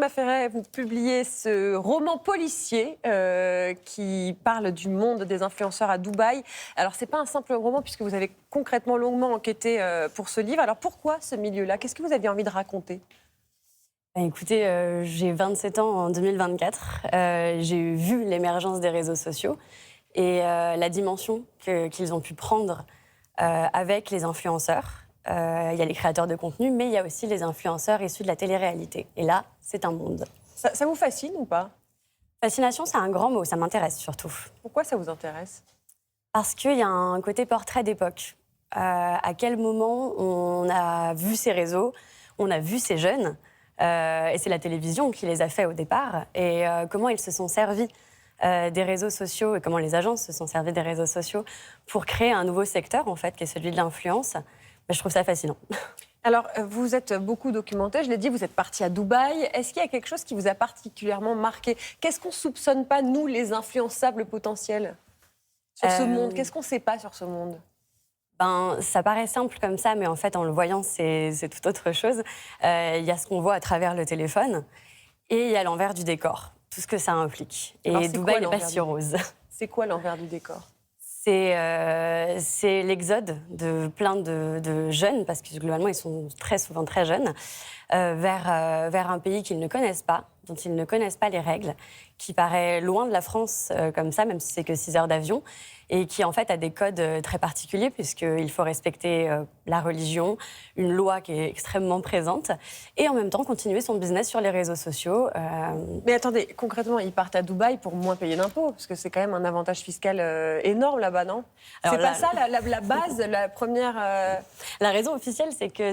Salma Ferret, vous publiez ce roman policier qui parle du monde des influenceurs à Dubaï. Alors, ce n'est pas un simple roman puisque vous avez concrètement, longuement enquêté pour ce livre. Alors, pourquoi ce milieu-là? Qu'est-ce que vous aviez envie de raconter? Écoutez, j'ai 27 ans en 2024. J'ai vu l'émergence des réseaux sociaux et la dimension qu'ils ont pu prendre avec les influenceurs. Il y a les créateurs de contenu, mais il y a aussi les influenceurs issus de la télé-réalité. Et là, c'est un monde. Ça vous fascine ou pas? Fascination, c'est un grand mot, ça m'intéresse surtout. Pourquoi ça vous intéresse? Parce qu'il y a un côté portrait d'époque. À quel moment on a vu ces réseaux, on a vu ces jeunes, et c'est la télévision qui les a faits au départ, et comment ils se sont servis des réseaux sociaux et comment les agences se sont servies des réseaux sociaux pour créer un nouveau secteur, en fait, qui est celui de l'influence. Je trouve ça fascinant. Alors, vous êtes beaucoup documenté, je l'ai dit, vous êtes parti à Dubaï. Est-ce qu'il y a quelque chose qui vous a particulièrement marqué? Qu'est-ce qu'on ne soupçonne pas, nous, les influençables potentiels, sur ce monde? Qu'est-ce qu'on ne sait pas sur ce monde? Ça paraît simple comme ça, mais en fait, en le voyant, c'est tout autre chose. Il y a ce qu'on voit à travers le téléphone et il y a l'envers du décor, tout ce que ça implique. Et Dubaï n'est pas si rose. C'est quoi l'envers du décor? C'est l'exode de plein de jeunes, parce que globalement, ils sont très souvent très jeunes, vers un pays qu'ils ne connaissent pas, dont ils ne connaissent pas les règles, qui paraît loin de la France comme ça, même si c'est que 6 heures d'avion, et qui en fait a des codes très particuliers, puisqu'il faut respecter la religion, une loi qui est extrêmement présente, et en même temps continuer son business sur les réseaux sociaux. Mais attendez, concrètement, ils partent à Dubaï pour moins payer d'impôts, parce que c'est quand même un avantage fiscal énorme là-bas, non? C'est pas ça la base, la première... La raison officielle, c'est que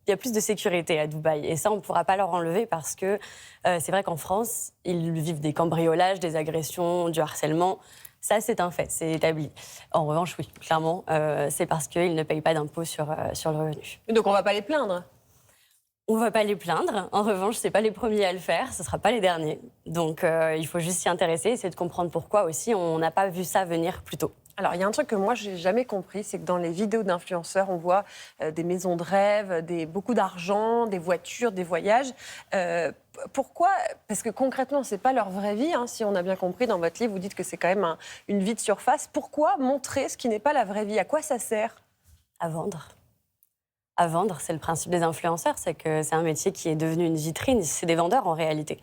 il y a plus de sécurité à Dubaï. Et ça, on ne pourra pas leur enlever parce que c'est vrai qu'en France, ils vivent des cambriolages, des agressions, du harcèlement. Ça, c'est un fait, c'est établi. En revanche, oui, clairement, c'est parce qu'ils ne payent pas d'impôts sur le revenu. Donc on ne va pas les plaindre? On ne va pas les plaindre. En revanche, ce n'est pas les premiers à le faire, ce ne sera pas les derniers. Donc il faut juste s'y intéresser, essayer de comprendre pourquoi aussi on n'a pas vu ça venir plus tôt. Alors, il y a un truc que moi, je n'ai jamais compris, c'est que dans les vidéos d'influenceurs, on voit des maisons de rêve, beaucoup d'argent, des voitures, des voyages. Pourquoi? Parce que concrètement, ce n'est pas leur vraie vie. Hein. Si on a bien compris, dans votre livre, vous dites que c'est quand même une vie de surface. Pourquoi montrer ce qui n'est pas la vraie vie? À quoi ça sert? À vendre. À vendre, c'est le principe des influenceurs. C'est que c'est un métier qui est devenu une vitrine. C'est des vendeurs, en réalité.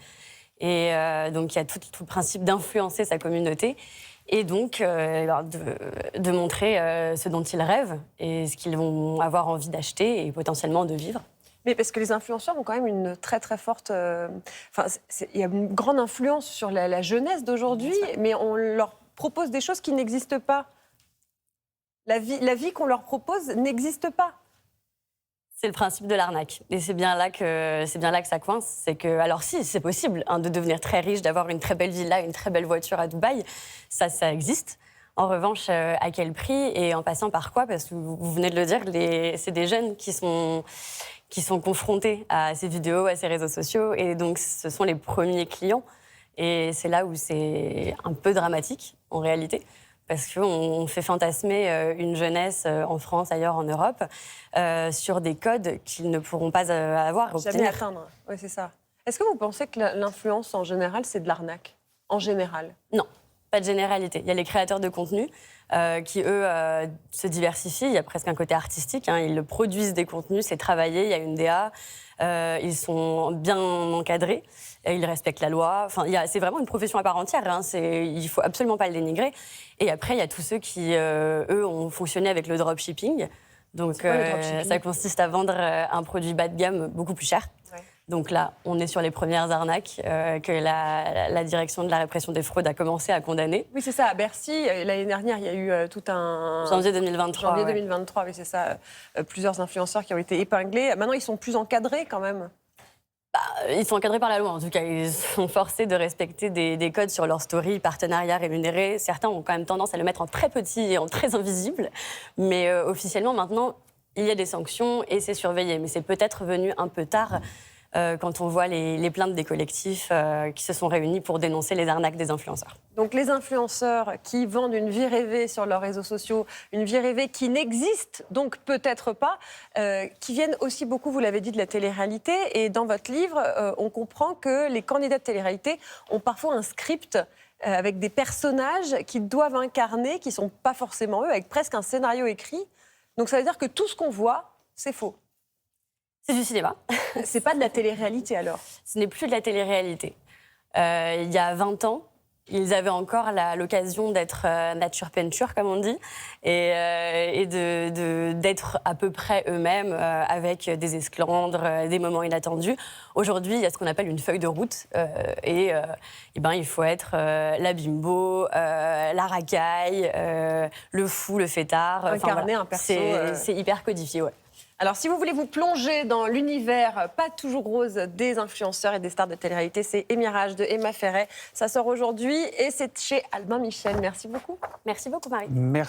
Et donc, il y a tout le principe d'influencer sa communauté. Et donc, de montrer ce dont ils rêvent et ce qu'ils vont avoir envie d'acheter et potentiellement de vivre. Mais parce que les influenceurs ont quand même une très très forte... il y a une grande influence sur la jeunesse d'aujourd'hui, mais on leur propose des choses qui n'existent pas. La vie qu'on leur propose n'existe pas. C'est le principe de l'arnaque. Et c'est bien là que ça coince. C'est que, alors si, c'est possible de devenir très riche, d'avoir une très belle villa, une très belle voiture à Dubaï. Ça existe. En revanche, à quel prix et en passant par quoi? Parce que vous venez de le dire, c'est des jeunes qui sont confrontés à ces vidéos, à ces réseaux sociaux. Et donc, ce sont les premiers clients. Et c'est là où c'est un peu dramatique, en réalité. Parce qu'on fait fantasmer une jeunesse en France, ailleurs en Europe, sur des codes qu'ils ne pourront pas avoir, obtenir. Jamais atteindre, oui, c'est ça. Est-ce que vous pensez que l'influence, en général, c'est de l'arnaque? En général? Non, pas de généralité. Il y a les créateurs de contenu qui, eux, se diversifient. Il y a presque un côté artistique. Hein. Ils produisent des contenus, c'est travaillé, il y a une DA. Ils sont bien encadrés, ils respectent la loi. Enfin, c'est vraiment une profession à part entière. Hein. Il ne faut absolument pas le dénigrer. Et après, il y a tous ceux qui, eux, ont fonctionné avec le dropshipping. Donc, ça consiste à vendre un produit bas de gamme beaucoup plus cher. Ouais. Donc là, on est sur les premières arnaques que la direction de la répression des fraudes a commencé à condamner. Oui, c'est ça. À Bercy, l'année dernière, il y a eu tout un... Janvier 2023. Janvier 2023, oui, c'est ça. Plusieurs influenceurs qui ont été épinglés. Maintenant, ils sont plus encadrés quand même. Ils sont encadrés par la loi, en tout cas. Ils sont forcés de respecter des codes sur leur story, partenariats rémunérés. Certains ont quand même tendance à le mettre en très petit et en très invisible. Mais officiellement, maintenant, il y a des sanctions et c'est surveillé. Mais c'est peut-être venu un peu tard quand on voit les plaintes des collectifs qui se sont réunis pour dénoncer les arnaques des influenceurs. Donc les influenceurs qui vendent une vie rêvée sur leurs réseaux sociaux, une vie rêvée qui n'existe donc peut-être pas, qui viennent aussi beaucoup, vous l'avez dit, de la télé-réalité. Et dans votre livre, on comprend que les candidats de télé-réalité ont parfois un script avec des personnages qu'ils doivent incarner, qui ne sont pas forcément eux, avec presque un scénario écrit. Donc ça veut dire que tout ce qu'on voit, c'est faux. C'est du cinéma. C'est pas de la télé-réalité alors. Ce n'est plus de la télé-réalité. Il y a 20 ans, ils avaient encore l'occasion d'être nature peinture, comme on dit, et d'être à peu près eux-mêmes, avec des esclandres, des moments inattendus. Aujourd'hui, il y a ce qu'on appelle une feuille de route, et il faut être la bimbo, la racaille, le fou, le fêtard. Incarner un perso. C'est hyper codifié, ouais. Alors, si vous voulez vous plonger dans l'univers pas toujours rose des influenceurs et des stars de télé-réalité, c'est Émirage de Emma Ferret. Ça sort aujourd'hui et c'est chez Albin Michel. Merci beaucoup. Merci beaucoup, Marie. Merci.